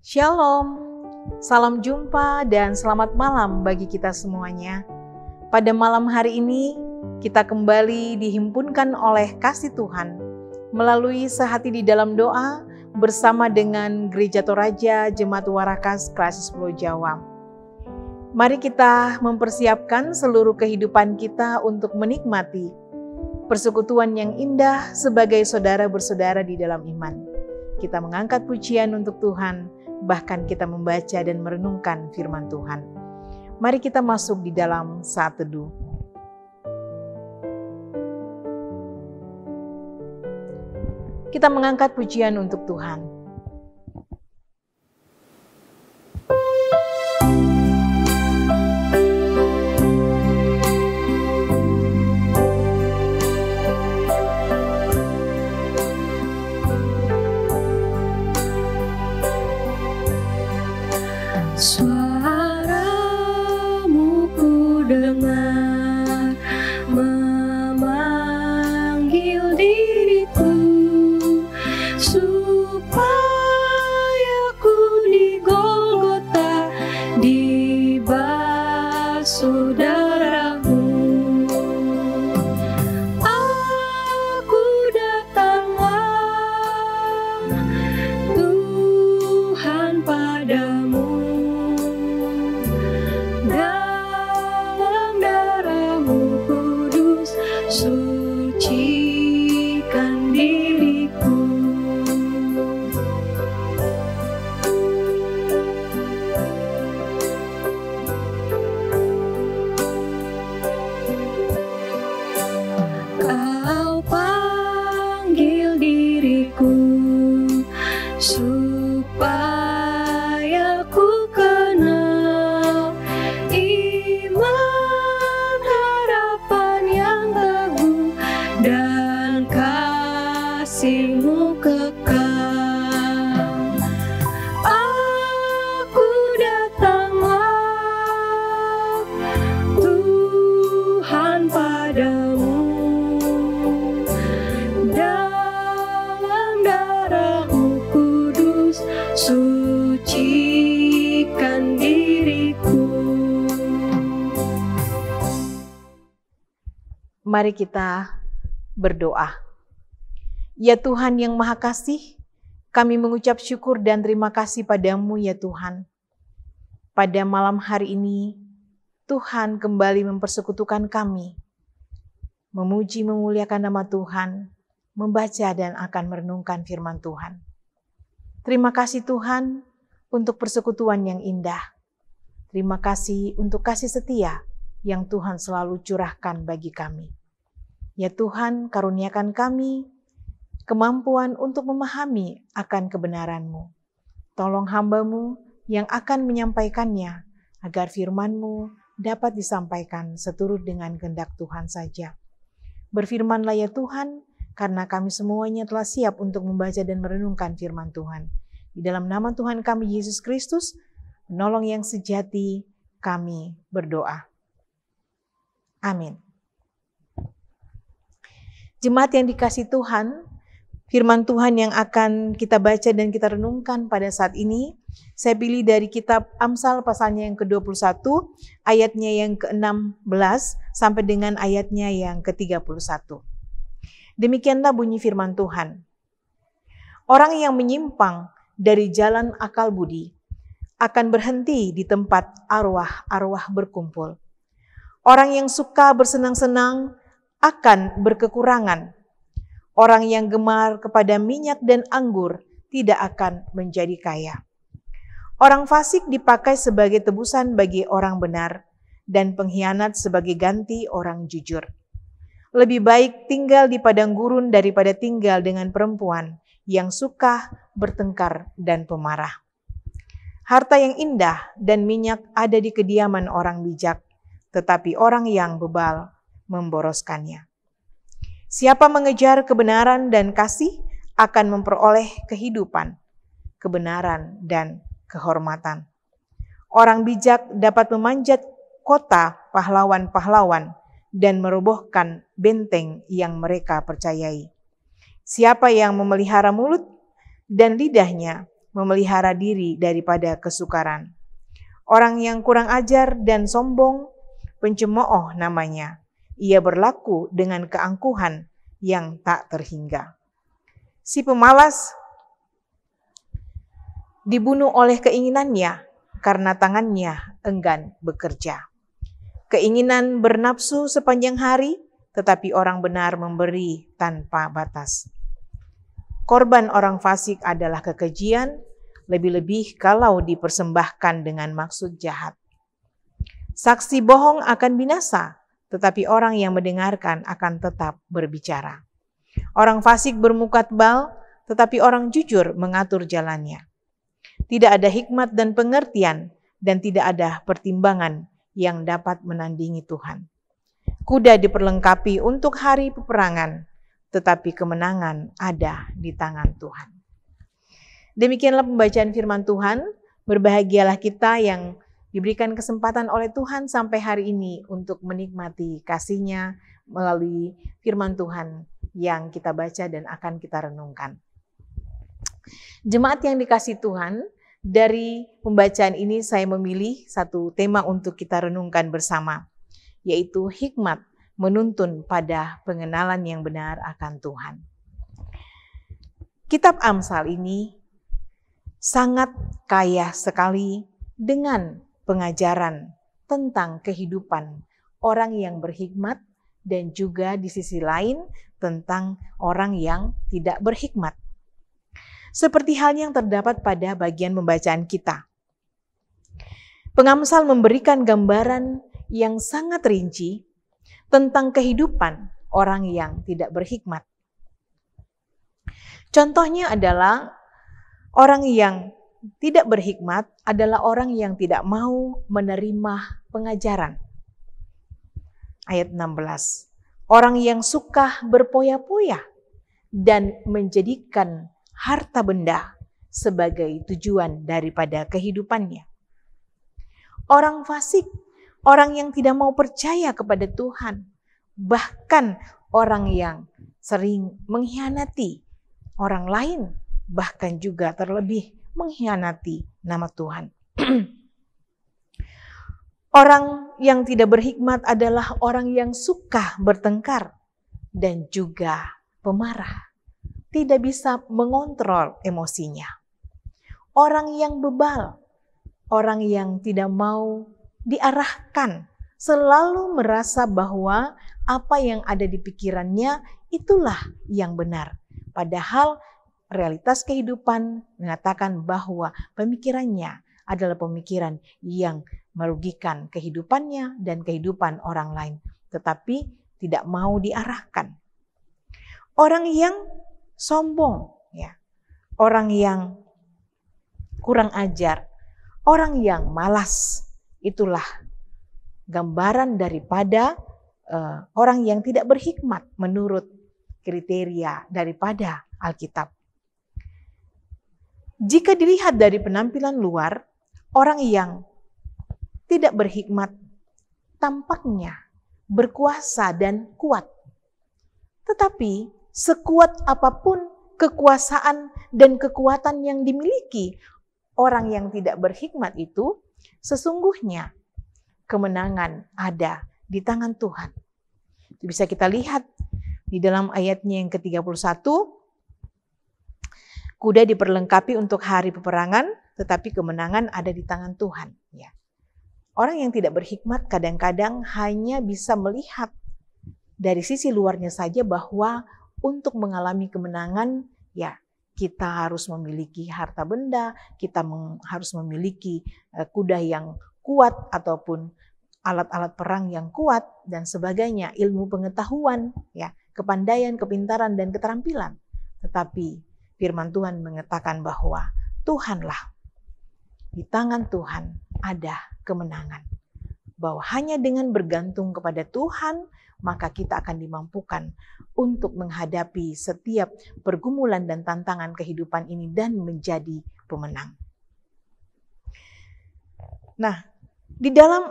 Shalom, salam jumpa dan selamat malam bagi kita semuanya. Pada malam hari ini, kita kembali dihimpunkan oleh kasih Tuhan melalui sehati di dalam doa bersama dengan Gereja Toraja Jemaat Warakas Krasis Pulau Jawa. Mari kita mempersiapkan seluruh kehidupan kita untuk menikmati persekutuan yang indah sebagai saudara bersaudara di dalam iman. Kita mengangkat pujian untuk Tuhan, bahkan kita membaca dan merenungkan firman Tuhan. Mari kita masuk di dalam saat teduh. Kita mengangkat pujian untuk Tuhan. Suaramu ku dengar memanggil diriku supaya ku di Golgota dibasuh darahmu. Aku datanglah Tuhan padamu. Dalam darah-Mu kudus, sucikan diriku. Kau panggil diriku supaya ku kenal iman, harapan yang teguh, dan kasih-Mu kekal. Aku datanglah Tuhan padamu. Dalam darah-Mu kudus, sucikan diriku. Mari kita berdoa. Ya Tuhan yang Maha Kasih, kami mengucap syukur dan terima kasih padamu ya Tuhan. Pada malam hari ini, Tuhan kembali mempersekutukan kami, memuji memuliakan nama Tuhan, membaca dan akan merenungkan firman Tuhan. Terima kasih Tuhan untuk persekutuan yang indah. Terima kasih untuk kasih setia yang Tuhan selalu curahkan bagi kami. Ya Tuhan, karuniakan kami kemampuan untuk memahami akan kebenaran-Mu. Tolong hamba-Mu yang akan menyampaikannya, agar firman-Mu dapat disampaikan seturut dengan kehendak Tuhan saja. Berfirmanlah ya Tuhan, karena kami semuanya telah siap untuk membaca dan merenungkan firman Tuhan. Di dalam nama Tuhan kami Yesus Kristus, penolong yang sejati, kami berdoa. Amin. Jemaat yang dikasihi Tuhan, firman Tuhan yang akan kita baca dan kita renungkan pada saat ini, saya pilih dari kitab Amsal pasalnya yang ke-21, ayatnya yang ke-16 sampai dengan ayatnya yang ke-31. Demikianlah bunyi firman Tuhan. Orang yang menyimpang dari jalan akal budi akan berhenti di tempat arwah-arwah berkumpul. Orang yang suka bersenang-senang akan berkekurangan. Orang yang gemar kepada minyak dan anggur tidak akan menjadi kaya. Orang fasik dipakai sebagai tebusan bagi orang benar, dan pengkhianat sebagai ganti orang jujur. Lebih baik tinggal di padang gurun daripada tinggal dengan perempuan yang suka bertengkar dan pemarah. Harta yang indah dan minyak ada di kediaman orang bijak, tetapi orang yang bebal memboroskannya. Siapa mengejar kebenaran dan kasih akan memperoleh kehidupan, kebenaran dan kehormatan. Orang bijak dapat memanjat kota pahlawan-pahlawan dan merobohkan benteng yang mereka percayai. Siapa yang memelihara mulut dan lidahnya memelihara diri daripada kesukaran. Orang yang kurang ajar dan sombong, pencemooh namanya. Ia berlaku dengan keangkuhan yang tak terhingga. Si pemalas dibunuh oleh keinginannya karena tangannya enggan bekerja. Keinginan bernafsu sepanjang hari, tetapi orang benar memberi tanpa batas. Korban orang fasik adalah kekejian, lebih-lebih kalau dipersembahkan dengan maksud jahat. Saksi bohong akan binasa, tetapi orang yang mendengarkan akan tetap berbicara. Orang fasik bermuka tebal, tetapi orang jujur mengatur jalannya. Tidak ada hikmat dan pengertian, dan tidak ada pertimbangan yang dapat menandingi Tuhan. Kuda diperlengkapi untuk hari peperangan, tetapi kemenangan ada di tangan Tuhan. Demikianlah pembacaan firman Tuhan. Berbahagialah kita yang diberikan kesempatan oleh Tuhan sampai hari ini untuk menikmati kasih-Nya melalui firman Tuhan yang kita baca dan akan kita renungkan. Jemaat yang dikasihi Tuhan, dari pembacaan ini saya memilih satu tema untuk kita renungkan bersama, yaitu hikmat menuntun pada pengenalan yang benar akan Tuhan. Kitab Amsal ini sangat kaya sekali dengan pengajaran tentang kehidupan orang yang berhikmat dan juga di sisi lain tentang orang yang tidak berhikmat. Seperti hal yang terdapat pada bagian pembacaan kita. Pengamsal memberikan gambaran yang sangat rinci tentang kehidupan orang yang tidak berhikmat. Contohnya adalah orang yang tidak berhikmat adalah orang yang tidak mau menerima pengajaran. Ayat 16. Orang yang suka berpoya-poya dan menjadikan harta benda sebagai tujuan daripada kehidupannya. Orang fasik, orang yang tidak mau percaya kepada Tuhan, bahkan orang yang sering mengkhianati orang lain, bahkan juga terlebih mengkhianati nama Tuhan. Orang yang tidak berhikmat adalah orang yang suka bertengkar dan juga pemarah, tidak bisa mengontrol emosinya. Orang yang bebal, orang yang tidak mau diarahkan, selalu merasa bahwa apa yang ada di pikirannya itulah yang benar. Padahal realitas kehidupan mengatakan bahwa pemikirannya adalah pemikiran yang merugikan kehidupannya dan kehidupan orang lain, tetapi tidak mau diarahkan. Orang yang sombong, ya, orang yang kurang ajar, orang yang malas, itulah gambaran daripada orang yang tidak berhikmat menurut kriteria daripada Alkitab. Jika dilihat dari penampilan luar, orang yang tidak berhikmat tampaknya berkuasa dan kuat. Tetapi sekuat apapun kekuasaan dan kekuatan yang dimiliki orang yang tidak berhikmat itu, sesungguhnya kemenangan ada di tangan Tuhan. Itu bisa kita lihat di dalam ayatnya yang ke-31, kuda diperlengkapi untuk hari peperangan, tetapi kemenangan ada di tangan Tuhan. Ya. Orang yang tidak berhikmat kadang-kadang hanya bisa melihat dari sisi luarnya saja bahwa untuk mengalami kemenangan, ya kita harus memiliki harta benda, kita harus memiliki kuda yang kuat ataupun alat-alat perang yang kuat dan sebagainya, ilmu pengetahuan, ya, kepandaian, kepintaran dan keterampilan. Tetapi firman Tuhan mengatakan bahwa Tuhanlah, di tangan Tuhan ada kemenangan. Bahwa hanya dengan bergantung kepada Tuhan, maka kita akan dimampukan untuk menghadapi setiap pergumulan dan tantangan kehidupan ini dan menjadi pemenang. Nah, di dalam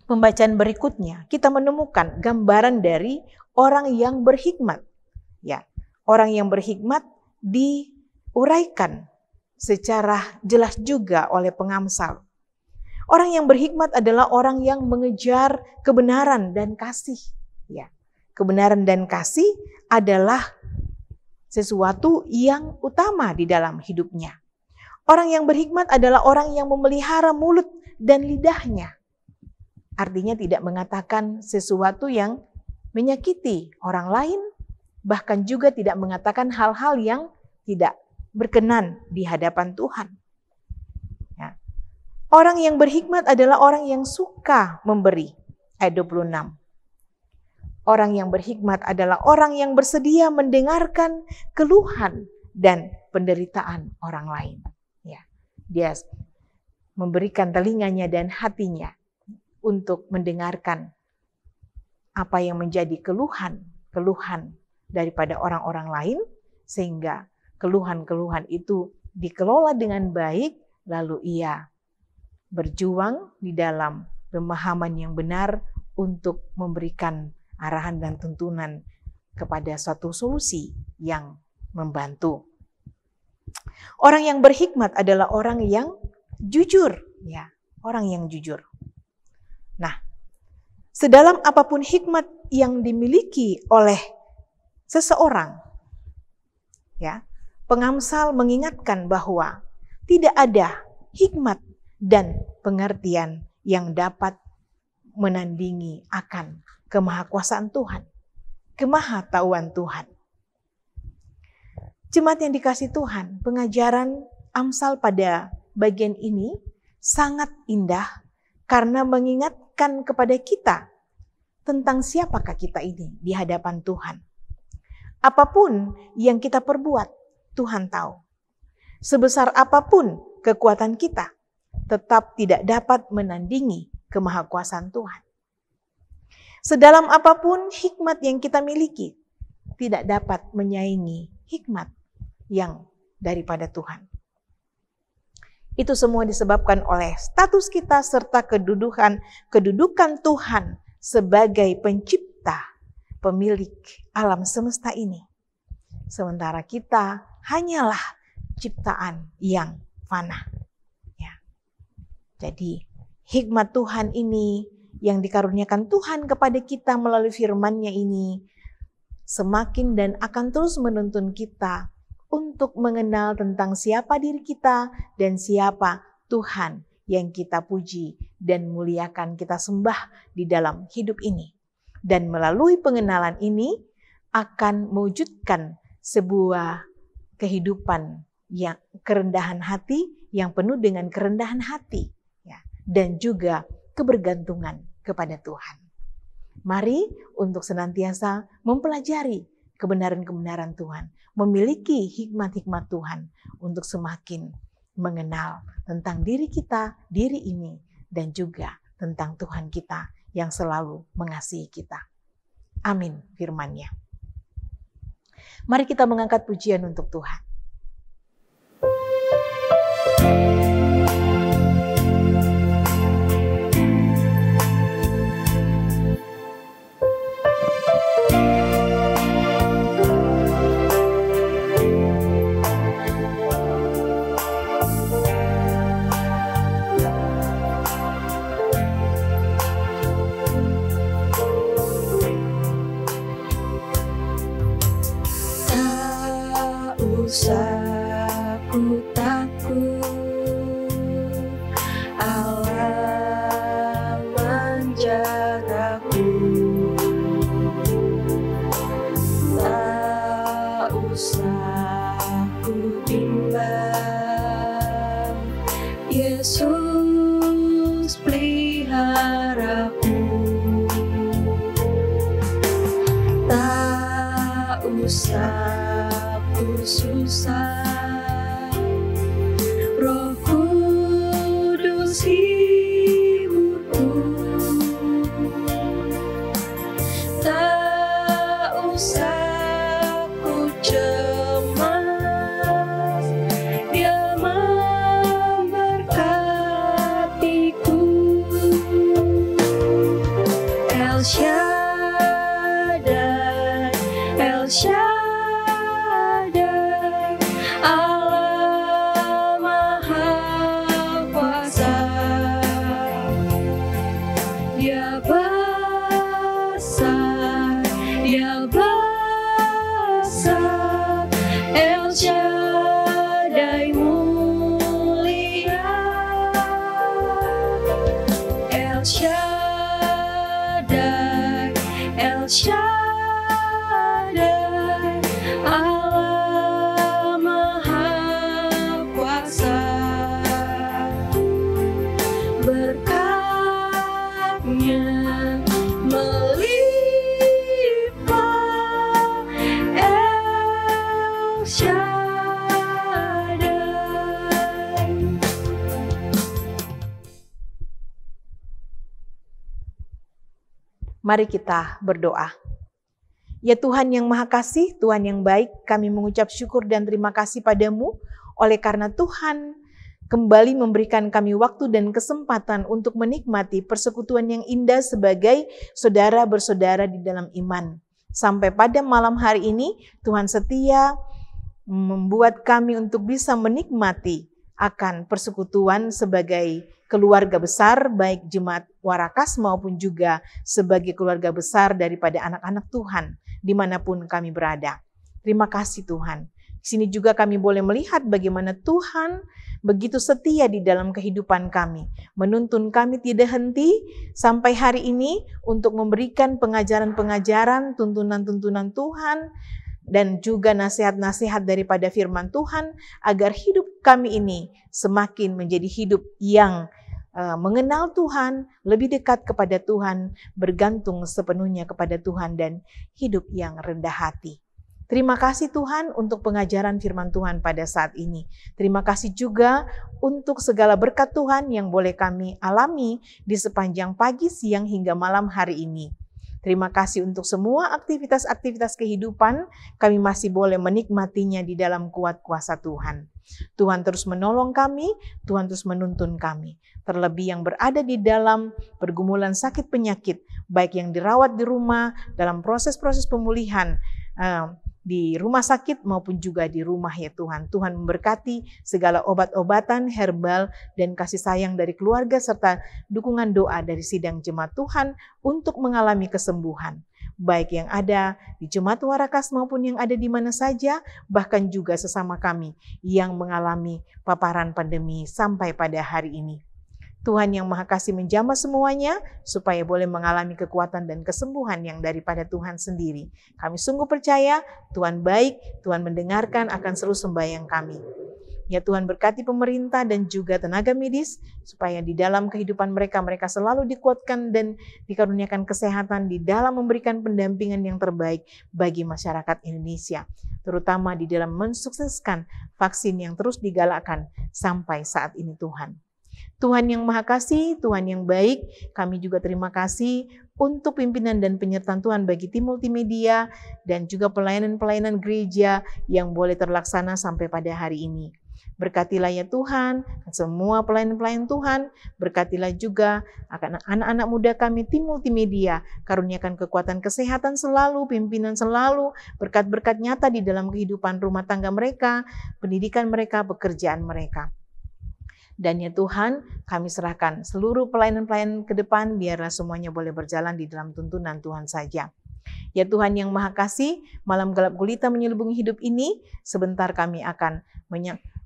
pembacaan berikutnya kita menemukan gambaran dari orang yang berhikmat. Ya, orang yang berhikmat diuraikan secara jelas juga oleh pengamsal. Orang yang berhikmat adalah orang yang mengejar kebenaran dan kasih. Ya, kebenaran dan kasih adalah sesuatu yang utama di dalam hidupnya. Orang yang berhikmat adalah orang yang memelihara mulut dan lidahnya. Artinya tidak mengatakan sesuatu yang menyakiti orang lain, bahkan juga tidak mengatakan hal-hal yang tidak berkenan di hadapan Tuhan. Ya. Orang yang berhikmat adalah orang yang suka memberi. Ayat 26. Orang yang berhikmat adalah orang yang bersedia mendengarkan keluhan dan penderitaan orang lain. Ya. Dia memberikan telinganya dan hatinya untuk mendengarkan apa yang menjadi keluhan daripada orang-orang lain, sehingga keluhan-keluhan itu dikelola dengan baik, lalu ia berjuang di dalam pemahaman yang benar untuk memberikan arahan dan tuntunan kepada suatu solusi yang membantu. Orang yang berhikmat adalah orang yang jujur, ya, orang yang jujur. Nah, sedalam apapun hikmat yang dimiliki oleh seseorang, ya, pengamsal mengingatkan bahwa tidak ada hikmat dan pengertian yang dapat menandingi akan kemahakuasaan Tuhan, kemahatauan Tuhan. Jemaat yang dikasihi Tuhan, pengajaran Amsal pada bagian ini sangat indah karena mengingatkan kepada kita tentang siapakah kita ini di hadapan Tuhan. Apapun yang kita perbuat, Tuhan tahu. Sebesar apapun kekuatan kita, tetap tidak dapat menandingi kemahakuasaan Tuhan. Sedalam apapun hikmat yang kita miliki, tidak dapat menyaingi hikmat yang daripada Tuhan. Itu semua disebabkan oleh status kita serta kedudukan Tuhan sebagai pencipta, pemilik alam semesta ini. Sementara kita hanyalah ciptaan yang fana. Ya. Jadi hikmat Tuhan ini yang dikaruniakan Tuhan kepada kita melalui firman-Nya ini semakin dan akan terus menuntun kita untuk mengenal tentang siapa diri kita dan siapa Tuhan yang kita puji dan muliakan, kita sembah di dalam hidup ini. Dan melalui pengenalan ini akan mewujudkan sebuah kehidupan yang kerendahan hati, yang penuh dengan kerendahan hati, ya, dan juga kebergantungan kepada Tuhan. Mari untuk senantiasa mempelajari kebenaran-kebenaran Tuhan, memiliki hikmat-hikmat Tuhan untuk semakin mengenal tentang diri kita, diri ini, dan juga tentang Tuhan kita yang selalu mengasihi kita. Amin firman-Nya. Mari kita mengangkat pujian untuk Tuhan. Usah ku takut, Allah menjagaku. Tak usah ku bimbang, Yesus peliharaku. Tak usah susah, Roh Kudus hiburku. Tak usah ku cemas, Dia memberkatiku. El Shaddai, El Shaddai, Mari kita berdoa. Ya Tuhan yang Maha Kasih, Tuhan yang baik, kami mengucap syukur dan terima kasih padamu oleh karena Tuhan kembali memberikan kami waktu dan kesempatan untuk menikmati persekutuan yang indah sebagai saudara bersaudara di dalam iman. Sampai pada malam hari ini, Tuhan setia membuat kami untuk bisa menikmati akan persekutuan sebagai keluarga besar, baik Jemaat Warakas maupun juga sebagai keluarga besar daripada anak-anak Tuhan, dimanapun kami berada. Terima kasih Tuhan. Di sini juga kami boleh melihat bagaimana Tuhan begitu setia di dalam kehidupan kami, menuntun kami tidak henti sampai hari ini untuk memberikan pengajaran-pengajaran, tuntunan-tuntunan Tuhan, dan juga nasihat-nasihat daripada firman Tuhan, agar hidup kami ini semakin menjadi hidup yang mengenal Tuhan, lebih dekat kepada Tuhan, bergantung sepenuhnya kepada Tuhan, dan hidup yang rendah hati. Terima kasih Tuhan untuk pengajaran firman Tuhan pada saat ini. Terima kasih juga untuk segala berkat Tuhan yang boleh kami alami di sepanjang pagi, siang, hingga malam hari ini. Terima kasih untuk semua aktivitas-aktivitas kehidupan, kami masih boleh menikmatinya di dalam kuat kuasa Tuhan. Tuhan terus menolong kami, Tuhan terus menuntun kami. Terlebih yang berada di dalam pergumulan sakit penyakit, baik yang dirawat di rumah, dalam proses-proses pemulihan, di rumah sakit maupun juga di rumah ya Tuhan. Tuhan memberkati segala obat-obatan, herbal, dan kasih sayang dari keluarga serta dukungan doa dari sidang jemaat Tuhan untuk mengalami kesembuhan. Baik yang ada di Jemaat Warakas maupun yang ada di mana saja, bahkan juga sesama kami yang mengalami paparan pandemi sampai pada hari ini. Tuhan yang Maha Kasih menjamah semuanya supaya boleh mengalami kekuatan dan kesembuhan yang daripada Tuhan sendiri. Kami sungguh percaya Tuhan baik, Tuhan mendengarkan akan seluruh sembahyang kami. Ya Tuhan berkati pemerintah dan juga tenaga medis supaya di dalam kehidupan mereka selalu dikuatkan dan dikaruniakan kesehatan di dalam memberikan pendampingan yang terbaik bagi masyarakat Indonesia. Terutama di dalam mensukseskan vaksin yang terus digalakkan sampai saat ini Tuhan. Tuhan yang Maha Kasih, Tuhan yang baik, kami juga terima kasih untuk pimpinan dan penyertaan Tuhan bagi tim multimedia dan juga pelayanan-pelayanan gereja yang boleh terlaksana sampai pada hari ini. Berkatilah ya Tuhan, semua pelayan-pelayan Tuhan, berkatilah juga akan anak-anak muda kami tim multimedia, karuniakan kekuatan kesehatan selalu, pimpinan selalu, berkat-berkat nyata di dalam kehidupan rumah tangga mereka, pendidikan mereka, pekerjaan mereka. Dan ya Tuhan, kami serahkan seluruh pelayanan-pelayanan ke depan, biarlah semuanya boleh berjalan di dalam tuntunan Tuhan saja. Ya Tuhan yang Maha Kasih, malam gelap gulita menyelubungi hidup ini, sebentar kami akan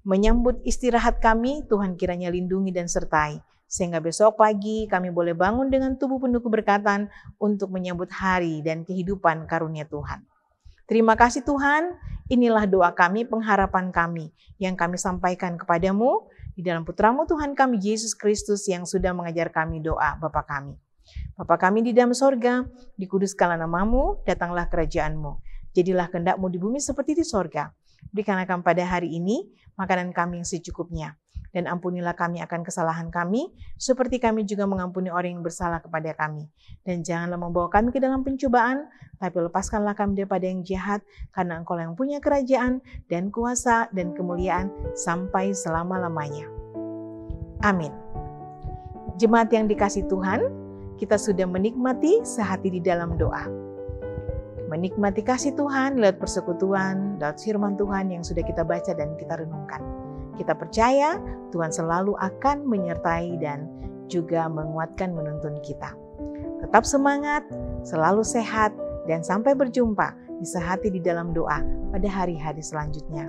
menyambut istirahat kami, Tuhan kiranya lindungi dan sertai. Sehingga besok pagi kami boleh bangun dengan tubuh penuh keberkatan untuk menyambut hari dan kehidupan karunia Tuhan. Terima kasih Tuhan, inilah doa kami, pengharapan kami yang kami sampaikan kepadamu di dalam Putramu Tuhan kami Yesus Kristus yang sudah mengajar kami doa Bapa kami. Bapa kami di dalam sorga, dikuduskanlah namamu, datanglah kerajaanmu. Jadilah kehendak-mu di bumi seperti di sorga. Berikanlah pada hari ini makanan kami yang secukupnya. Dan ampunilah kami akan kesalahan kami, seperti kami juga mengampuni orang yang bersalah kepada kami. Dan janganlah membawa kami ke dalam pencobaan, tapi lepaskanlah kami daripada yang jahat, karena Engkau yang punya kerajaan, dan kuasa, dan kemuliaan, sampai selama-lamanya. Amin. Jemaat yang dikasihi Tuhan, kita sudah menikmati sehati di dalam doa. Menikmati kasih Tuhan lewat persekutuan, lewat firman Tuhan yang sudah kita baca dan kita renungkan. Kita percaya Tuhan selalu akan menyertai dan juga menguatkan menuntun kita. Tetap semangat, selalu sehat, dan sampai berjumpa di sehati di dalam doa pada hari-hari selanjutnya.